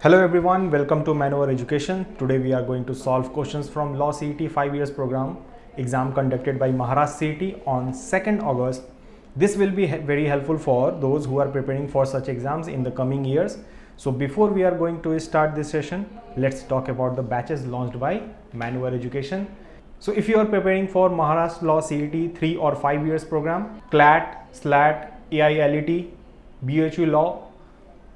Hello everyone, welcome to Maneuver Education. Today we are going to solve questions from Law CET 5 years program exam conducted by Maharashtra CET on 2nd August. This will be very helpful for those who are preparing for such exams in the coming years. So before we are going to start this session, let's talk about the batches launched by Maneuver Education. So if you are preparing for Maharashtra Law CET 3 or 5 years program, CLAT, SLAT, AILET, BHU Law,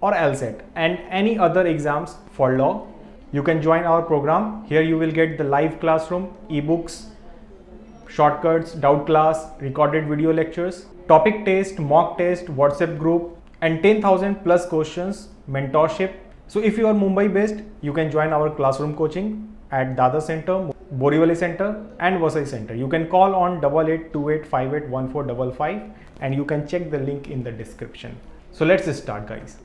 or LSAT and any other exams for law, you can join our program. Here you will get the live classroom, ebooks, shortcuts, doubt class, recorded video lectures, topic test, mock test, WhatsApp group, and 10,000 plus questions, mentorship. So if you are Mumbai based, you can join our classroom coaching at Dada Center, Borivali Center and Vasai Center. You can call on 8828581455 and you can check the link in the description. So let's start, guys.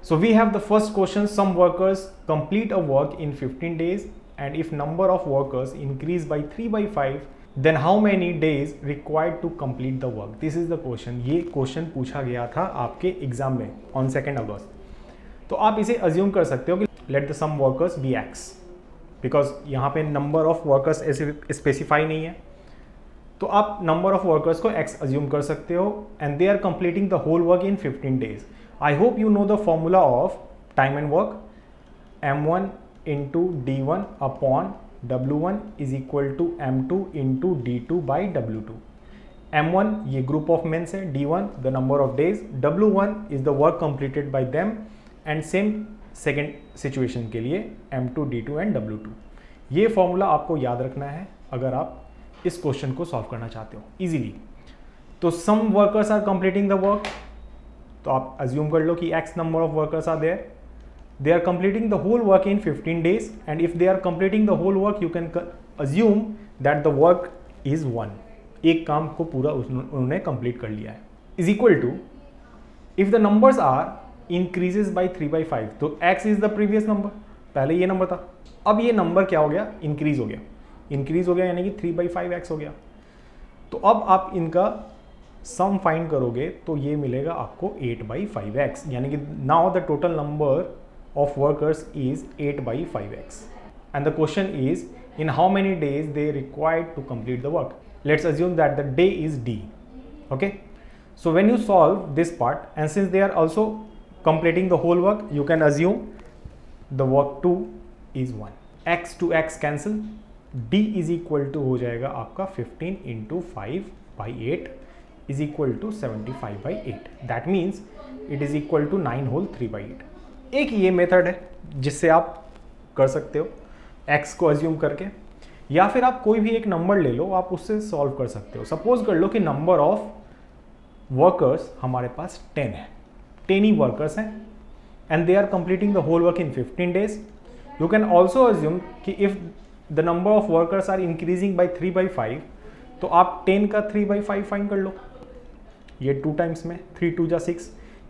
So we have the first question. Some workers complete a work in 15 days and if number of workers increase by 3 by 5, then how many days required to complete the work? This is the question. ये question पूछा गया था आपके exam में on 2nd अगस्त. तो आप इसे assume कर सकते हो कि let the some workers be x, because यहाँ पे नंबर ऑफ वर्कर्स ऐसे स्पेसिफाई नहीं है, तो आप नंबर ऑफ वर्कर्स को एक्स अज्यूम कर सकते हो and they are completing the whole work in 15 days. I hope you know the formula of time and work. M1 into D1 upon W1 is equal to M2 into D2 by W2. M1 ये group of men है, D1 the number of days, W1 is the work completed by them and same second situation के लिए M2, D2 and W2. ये formula आपको याद रखना है अगर आप इस क्वेश्चन को सॉल्व करना चाहते हो इजीली. तो some workers are completing the work, तो आप अज्यूम कर लो कि x number of workers are there, they are completing the whole work in 15 days and if they are completing the whole work you can assume that the work is 1. एक काम को पूरा उन्होंने कंप्लीट कर लिया है. Is equal to if the numbers are increases by 3 by 5, तो x is the previous number, पहले ये नंबर था, अब ये नंबर क्या हो गया, इंक्रीज हो गया. इंक्रीज हो गया यानी कि 3 by 5x हो गया. तो अब आप इनका सम फाइंड करोगे तो ये मिलेगा आपको 8 by 5x, यानी कि now the total number of workers is 8 by 5x and the question is in how many days they required to complete the work. Let's assume that the day is d. Okay, so when you solve this part and since they are also completing the whole work you can assume the work 2 is 1. x to x cancel, d is equal to हो जाएगा आपका 15 into 5 by 8 is equal to 75 by 8. That means it is equal to 9 whole 3 by 8. एक ये method है जिससे आप कर सकते हो x को अज्यूम करके, या फिर आप कोई भी एक नंबर ले लो, आप उससे सॉल्व कर सकते हो. सपोज कर लो कि नंबर ऑफ वर्कर्स हमारे पास 10 है, 10 ही वर्कर्स हैं and they are completing the whole work in 15 days. You can also assume कि if the number of workers are increasing by 3 by 5, तो आप 10 का 3 by 5 फाइंड कर लो. ये 2 टाइम्स में 3 2 जा 6,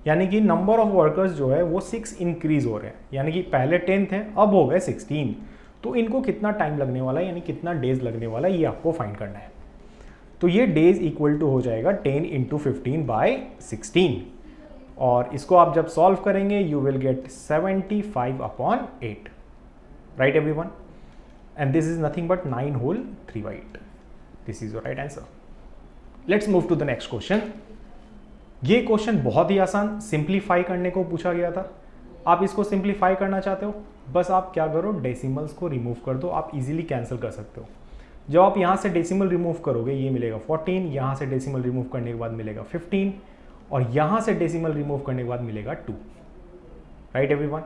यानी कि नंबर ऑफ वर्कर्स जो है वो 6 इंक्रीज हो रहे हैं, यानी कि पहले 10 थे अब हो गए 16. तो इनको कितना टाइम लगने वाला है, यानी कितना डेज लगने वाला है, ये आपको फाइंड करना है. तो ये डेज इक्वल टू हो जाएगा 10 into 15 by 16 और इसको आप जब सॉल्व करेंगे you will get 75 upon 8. Right everyone, and this is nothing but 9 whole 3 by 8. This is your right answer. Let's move to the next question. ये क्वेश्चन बहुत ही आसान, सिंप्लीफाई करने को पूछा गया था. आप इसको सिंप्लीफाई करना चाहते हो, बस आप क्या करो, डेसिमल्स को रिमूव कर दो, आप इजीली कैंसिल कर सकते हो. जब आप यहाँ से डेसिमल रिमूव करोगे ये मिलेगा 14, यहाँ से डेसिमल रिमूव करने के बाद मिलेगा 15 और यहाँ से डेसिमल रिमूव करने के बाद मिलेगा 2. राइट एवरीवन,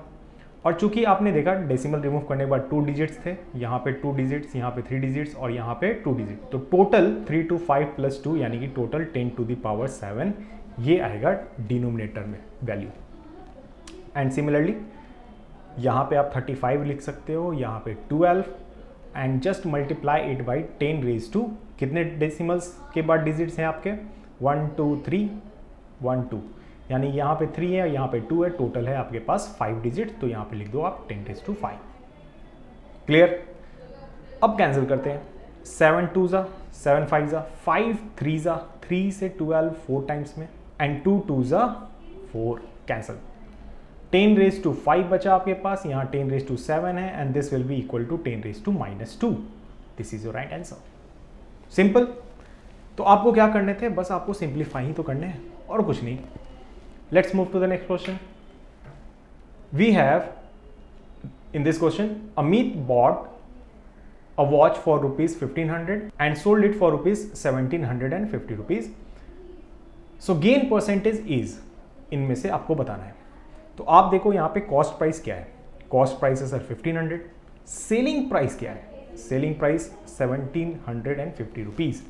और चूंकि आपने देखा डेसिमल रिमूव करने के बाद 2 डिजिट्स थे, यहाँ पे 2 डिजिट्स, यहाँ पे 3 डिजिट्स और यहाँ पे 2 डिजिट, तो टोटल 3 to 5 plus 2 यानी कि टोटल 10 to the power 7 ये आएगा डिनोमिनेटर में वैल्यू. एंड सिमिलरली यहाँ पे आप 35 लिख सकते हो, यहाँ पे 12 and just multiply it by 10 raised to, कितने डेसिमल्स के बाद डिजिट्स हैं आपके 1 2 3 1 2, यानी यहाँ पे 3 है यहाँ पे 2 है, टोटल है आपके पास 5 डिजिट, तो यहाँ पे लिख दो आप 10 raised to 5. क्लियर. अब कैंसिल करते हैं. 7 2 जा 7 5 जा 5 3 जा 3 से 12 4 टाइम्स में एंड 2 2 जा 4 कैंसिल. 10 रेज टू 5 बचा आपके पास, यहाँ 10 रेज टू 7 है, and this will be equal to 10 raise to -2. This is your right answer. Simple. तो आपको क्या करने थे, बस आपको सिंप्लीफाई ही तो करने हैं और कुछ नहीं. Let's move to the next question. We have in this question, Amit bought a watch for rupees 1500 and sold it for rupees 1750 rupees. So gain percentage is, इनमें से आपको बताना है. तो आप देखो यहाँ पे कॉस्ट प्राइस क्या है. कॉस्ट प्राइस है सर 1500. सेलिंग प्राइस क्या है? Selling price 1750 rupees.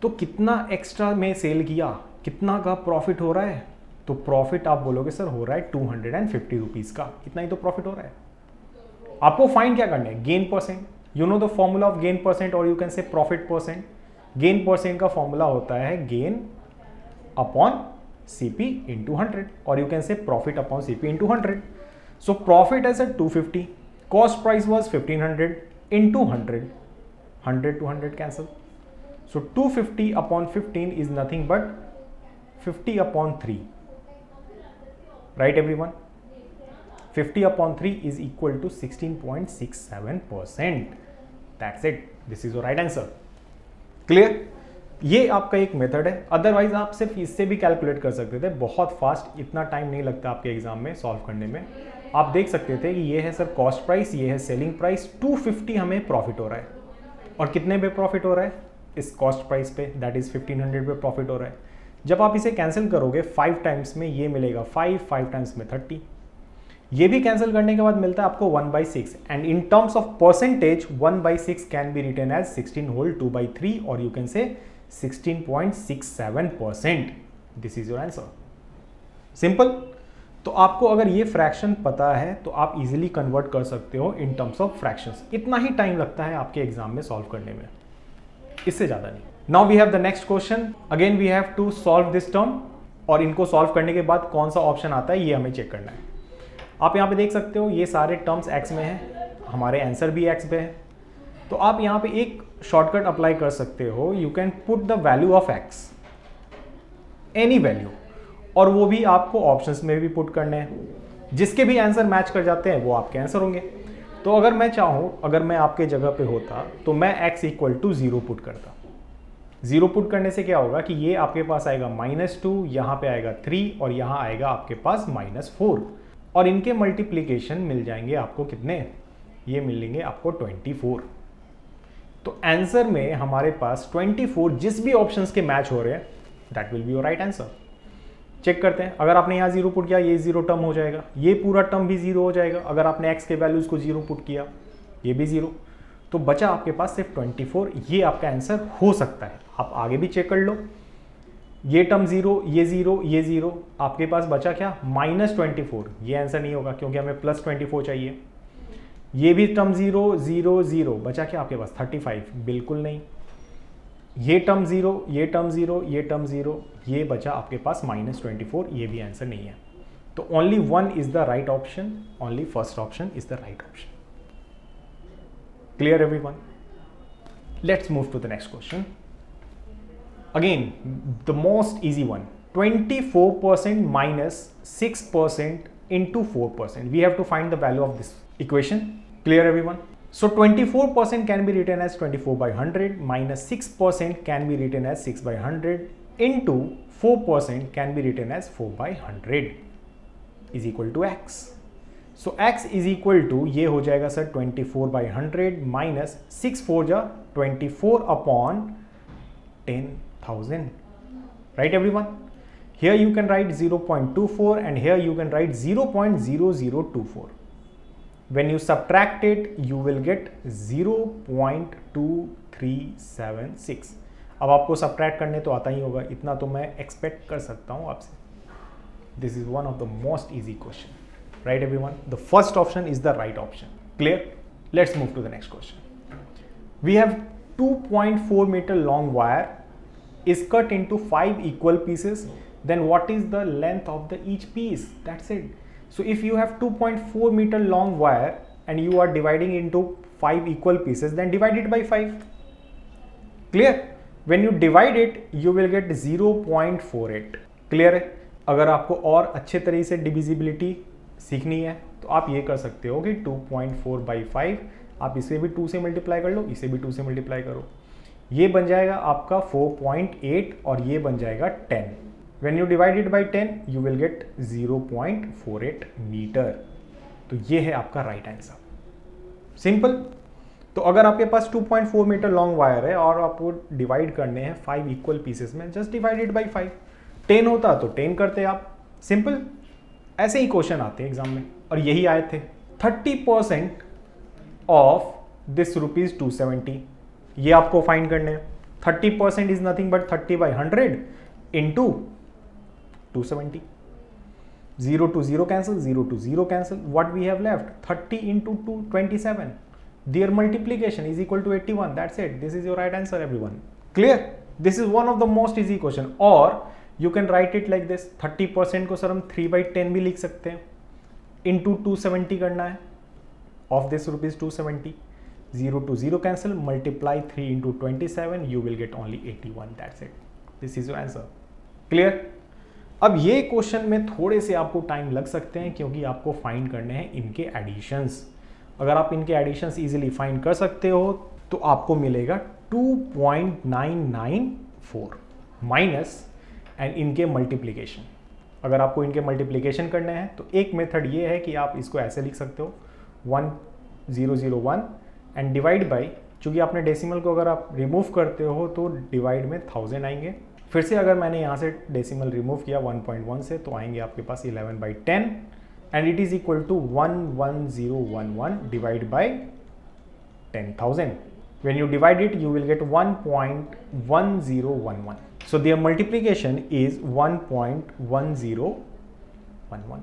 तो कितना एक्स्ट्रा में सेल किया, कितना का प्रॉफिट हो रहा है? तो प्रॉफिट आप बोलोगे सर हो रहा है 250 रुपीज़ का. इतना ही तो प्रॉफिट हो रहा है. आपको फाइंड क्या करना है? Gain percent. You know the formula of gain percent और you can say profit percent. Gain percent का फॉर्मूला होता है गेन अपॉन सीपी इंटू 100 और you can say profit upon CP into 100. So profit as 250, cost price was 1500 into 100, 100 to 100 cancel. So 250 upon 15 is nothing but 50 upon 3. Right everyone? 50 upon 3 is equal to 16.67%. That's it. This is your right answer. Clear? ये आपका एक method है. Otherwise आप सिर्फ इससे भी calculate कर सकते थे बहुत फास्ट. इतना टाइम नहीं लगता आपके एग्जाम में सॉल्व करने में. आप देख सकते थे कि ये है सर कॉस्ट प्राइस, ये है सेलिंग प्राइस. 250 हमें प्रॉफिट हो रहा है और कितने पे प्रॉफिट हो रहा है? इस कॉस्ट प्राइस पे, दैट इज 1500 पे प्रॉफिट हो रहा है. जब आप इसे कैंसिल करोगे 5 टाइम्स में ये मिलेगा 5 टाइम्स में 30. ये भी कैंसिल करने के बाद मिलता है आपको 1/6. And in terms of percentage 1/6 can be written as 16 whole 2/3 और you can say 16.67%. This is your answer. Simple. तो आपको अगर ये फ्रैक्शन पता है तो आप इजीली कन्वर्ट कर सकते हो इन टर्म्स ऑफ फ्रैक्शंस. इतना ही टाइम लगता है आपके एग्जाम में सॉल्व करने में, इससे ज्यादा नहीं. Now we have the next question. Again we have to solve this term और इनको सॉल्व करने के बाद कौन सा ऑप्शन आता है ये हमें चेक करना है. आप यहाँ पे देख सकते हो ये सारे टर्म्स x में हैं, हमारे आंसर भी x पे है. तो आप यहाँ पे एक शॉर्टकट अप्लाई कर सकते हो. You can put the value of x, any value, और वो भी आपको ऑप्शंस में भी पुट करने हैं. जिसके भी आंसर मैच कर जाते हैं वो आपके आंसर होंगे. तो अगर मैं चाहूँ, अगर मैं आपके जगह पे होता तो मैं x इक्वल टू 0 पुट करता. 0 पुट करने से क्या होगा कि ये आपके पास आएगा -2, यहाँ पे आएगा 3 और यहाँ आएगा आपके पास -4 और इनके मल्टीप्लीकेशन मिल जाएंगे आपको कितने? ये मिलेंगे आपको 24. तो आंसर में हमारे पास 24 जिस भी ऑप्शंस के मैच हो रहे हैं that will be your right answer. Check करते हैं. अगर आपने यहाँ 0 पुट किया ये 0 टर्म हो जाएगा, ये पूरा टर्म भी 0 हो जाएगा. अगर आपने x के वैल्यूज को 0 पुट किया ये भी 0. तो बचा आपके पास सिर्फ 24. ये आपका आंसर हो सकता है. आप आगे भी चेक कर लो. ये टर्म 0, ये 0, ये 0, आपके पास बचा क्या? -24. ये आंसर नहीं होगा क्योंकि हमें +24 चाहिए. ये भी टर्म 0, 0, 0, बचा क्या आपके पास? 35. बिल्कुल नहीं. ये टर्म 0, ये टर्म 0, ये टर्म 0, ये बचा आपके पास -24. ये भी आंसर नहीं है. तो only one is the right option. Only first option is the right option. Clear everyone? Let's move to the next question. Again, the most easy one. 24% minus 6% into 4%. We have to find the value of this equation. Clear everyone? So 24% can be written as 24/100 minus 6% can be written as 6/100 into 4% can be written as 4/100 is equal to x. So x is equal to ये हो जाएगा sir 24/100 minus 6 4 जा 24 upon 10,000. Right everyone? Here you can write 0.24 and here you can write 0.0024. When you subtract it you will get 0.2376. अब आपको subtract करने तो आता ही होगा, इतना तो मैं expect कर सकता हूँ आपसे. This is one of the most easy question. Right everyone? The first option is the right option. Clear? Let's move to the next question. We have 2.4 meter long wire is cut into 5 equal pieces. Then what is the length of the each piece? That's it. So if you have 2.4 meter long wire and you are dividing into 5 equal pieces, then divide it by 5. Clear? When you divide it you will get 0.48. Clear है? अगर आपको और अच्छे तरीके से divisibility सीखनी है तो आप ये कर सकते हो कि 2.4/5 आप इसे भी 2 से मल्टीप्लाई कर लो, इसे भी 2 से मल्टीप्लाई करो, ये बन जाएगा आपका 4.8 और ये बन जाएगा 10। When you divide it by 10 you will get 0.48 metre. तो ये है आपका राइट आंसर, सिंपल। तो अगर आपके पास 2.4 मीटर लॉन्ग वायर है और आपको डिवाइड करने हैं 5 इक्वल पीसेस में, जस्ट डिवाइड इट बाई 5। 10 होता तो 10 करते आप, सिंपल। ऐसे ही क्वेश्चन आते हैं एग्जाम में और यही आए थे। 30% ऑफ दिस ₹270, ये आपको फाइंड करने हैं। 30% is nothing but 30/100 into 270। 0 to 0 cancel, 0 to 0 cancel. What we have left? 30 into 2, 27. Their multiplication is equal to 81. That's it. This is your right answer, everyone. Clear? This is one of the most easy question. Or you can write it like this. 30% को sir हम 3/10 भी लिख सकते हैं. Into 270 करना है. Of this ₹270. 0 to 0 cancel. Multiply 3 into 27. You will get only 81. That's it. This is your answer. Clear? अब ये क्वेश्चन में थोड़े से आपको टाइम लग सकते हैं क्योंकि आपको फाइंड करने हैं इनके एडिशंस। अगर आप इनके एडिशंस इजीली फाइंड कर सकते हो तो आपको मिलेगा 2.994 माइनस एंड इनके मल्टीप्लिकेशन। अगर आपको इनके मल्टीप्लिकेशन करने हैं तो एक मेथड ये है कि आप इसको ऐसे लिख सकते हो 1001 एंड डिवाइड बाई, चूँकि आपने डेसिमल को अगर आप रिमूव करते हो तो डिवाइड में 1000 आएंगे। फिर से अगर मैंने यहाँ से डेसिमल रिमूव किया 1.1 से तो आएंगे आपके पास 11/10 and it is equal to 11011 divide by 10,000। When you divide it you will get 1.1011। So their multiplication is 1.1011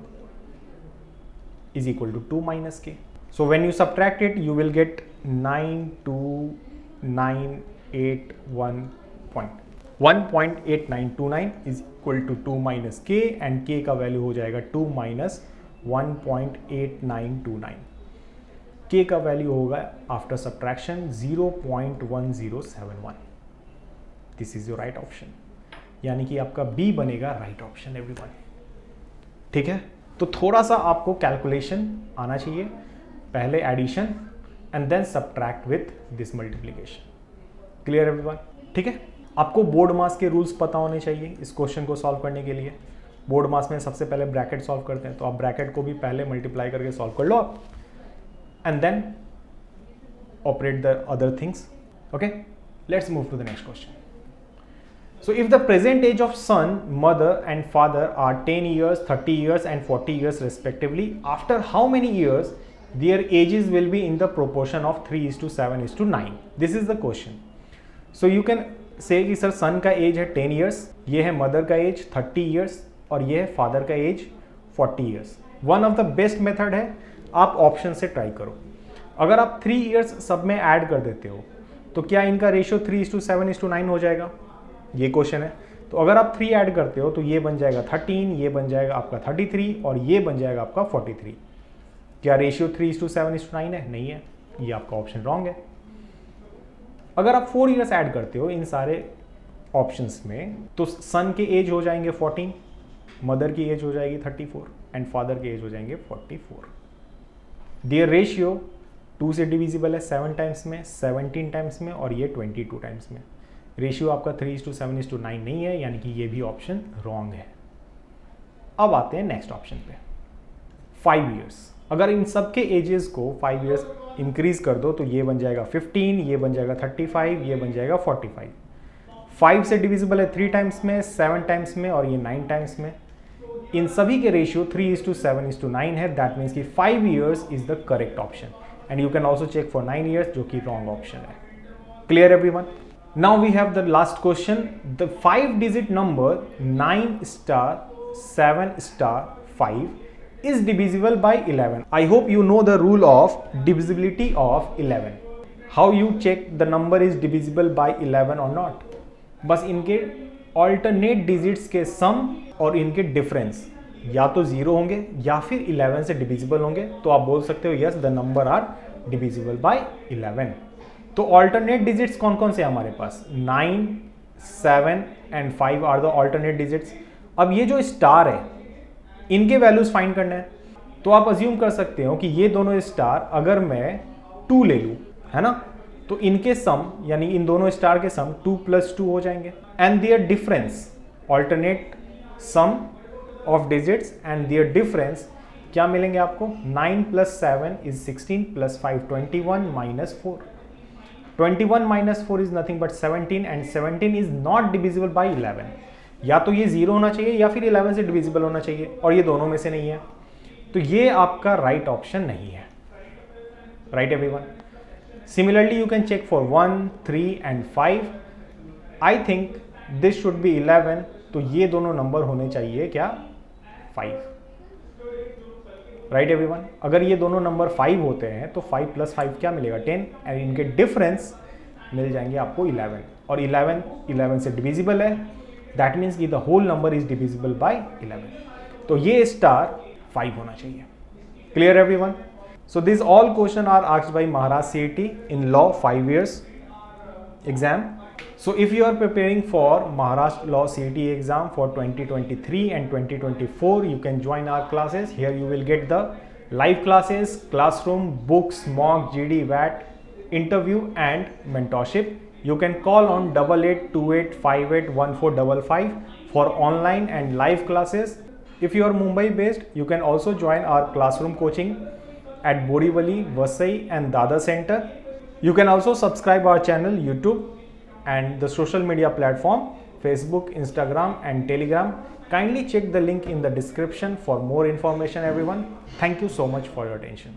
is equal to 2 minus k. So when you subtract it you will get 1.8929 is equal to 2 minus k and k का value हो जाएगा 2 minus 1.8929। k का value होगा after subtraction 0.1071। This is your right option, यानी कि आपका B बनेगा right option everyone. ठीक है, तो थोड़ा सा आपको कैलकुलेशन आना चाहिए, पहले addition and then subtract with this multiplication. Clear everyone? ठीक है, आपको बोर्ड मास के रूल्स पता होने चाहिए इस क्वेश्चन को सॉल्व करने के लिए। बोर्ड मास में सबसे पहले ब्रैकेट सॉल्व करते हैं, तो आप ब्रैकेट को भी पहले मल्टीप्लाई करके सॉल्व कर लो आप and then operate the other things. Okay, let's move to the next question. So if the present age of son, mother and father are 10 years, 30 years and 40 years respectively, after how many years their ages will be in the proportion of 3:7:9? This is the question. So you can say कि sir son का as है 10 years, ये है mother का as 30 years और ये है father का as 40 years. One of the best method है, आप ऑप्शन से ट्राई करो। अगर आप 3 years सब में ऐड कर देते हो तो क्या इनका रेशियो 3:7:9 हो जाएगा? ये क्वेश्चन है। तो अगर आप 3 ऐड करते हो तो ये बन जाएगा 13, ये बन जाएगा आपका 33 और ये बन जाएगा आपका 43। क्या रेशियो 3:7:9 है? नहीं है, ये आपका ऑप्शन रॉन्ग है। अगर आप 4 इयर्स ऐड करते हो इन सारे ऑप्शंस में तो सन के एज हो जाएंगे 14, मदर की एज हो जाएगी 34 एंड फादर की एज हो जाएंगे 44। देयर रेशियो 2 से डिविजिबल है 7 टाइम्स में, 17 टाइम्स में और ये 22 टाइम्स में। रेशियो आपका 3:7:9 नहीं है, यानी कि ये भी ऑप्शन रॉन्ग है। अब आते हैं नेक्स्ट ऑप्शन पे, 5 इयर्स। अगर इन सब के एजेस को 5 इयर्स इंक्रीज कर दो तो ये बन जाएगा 15, ये बन जाएगा 35, ये बन जाएगा 45। 5 से डिविजिबल है 3 टाइम्स में, 7 टाइम्स में और ये 9 टाइम्स में। इन सभी के रेशियो 3:7:9 है। दैट मीन्स कि 5 years is the correct option and you can also check for 9 years जो कि रॉन्ग ऑप्शन है। Clear everyone? Now we have the last question. The 5-digit number 9*7*5 is divisible by 11. I hope you know the rule of divisibility of 11. How you check the number is divisible by 11 or not? बस इनके alternate digits के sum और इनके difference या तो 0 होंगे या फिर 11 से divisible होंगे, तो आप बोल सकते हो yes the number are divisible by 11. तो ऑल्टरनेट डिजिट्स कौन कौन से हमारे पास? 9, 7 and 5 are the alternate digits. अब ये जो स्टार है इनके वैल्यूज फाइंड करना है। तो आप अज्यूम कर सकते हो कि ये दोनों स्टार अगर मैं 2 ले लूँ, है ना, तो इनके सम यानी इन दोनों स्टार के सम 2 + 2 हो जाएंगे and their difference alternate sum of digits and their difference क्या मिलेंगे आपको 9 + 7 = 16 + 5 21 - 4 21 - 4 is nothing but 17 and 17 is not divisible by 11। या तो ये 0 होना चाहिए या फिर 11 से डिविजिबल होना चाहिए और ये दोनों में से नहीं है, तो ये आपका राइट ऑप्शन नहीं है। Right everyone. Similarly you can check for 1, 3 and 5। I think this should be 11, तो ये दोनों नंबर होने चाहिए क्या 5। Right everyone. अगर ये दोनों नंबर 5 होते हैं तो 5 + 5 क्या मिलेगा 10 एंड इनके डिफरेंस मिल जाएंगे आपको 11 और 11 से डिविजिबल है, दैट मीन्स कि the whole number is divisible by 11, तो ये स्टार 5 होना चाहिए। Clear everyone. So this all question are asked by Maharaj CET in law 5 years exam. So if you are preparing for Maharashtra Law CET exam for 2023 and 2024, you can join our classes. Here you will get the live classes, classroom, books, mock, GD, VAT, interview and mentorship. You can call on 8828581455 for online and live classes. If you are Mumbai based, you can also join our classroom coaching at Borivali, Vasai and Dadar Center. You can also subscribe our channel YouTube and the social media platform Facebook, Instagram and Telegram. Kindly check the link in the description for more information everyone. Thank you so much for your attention.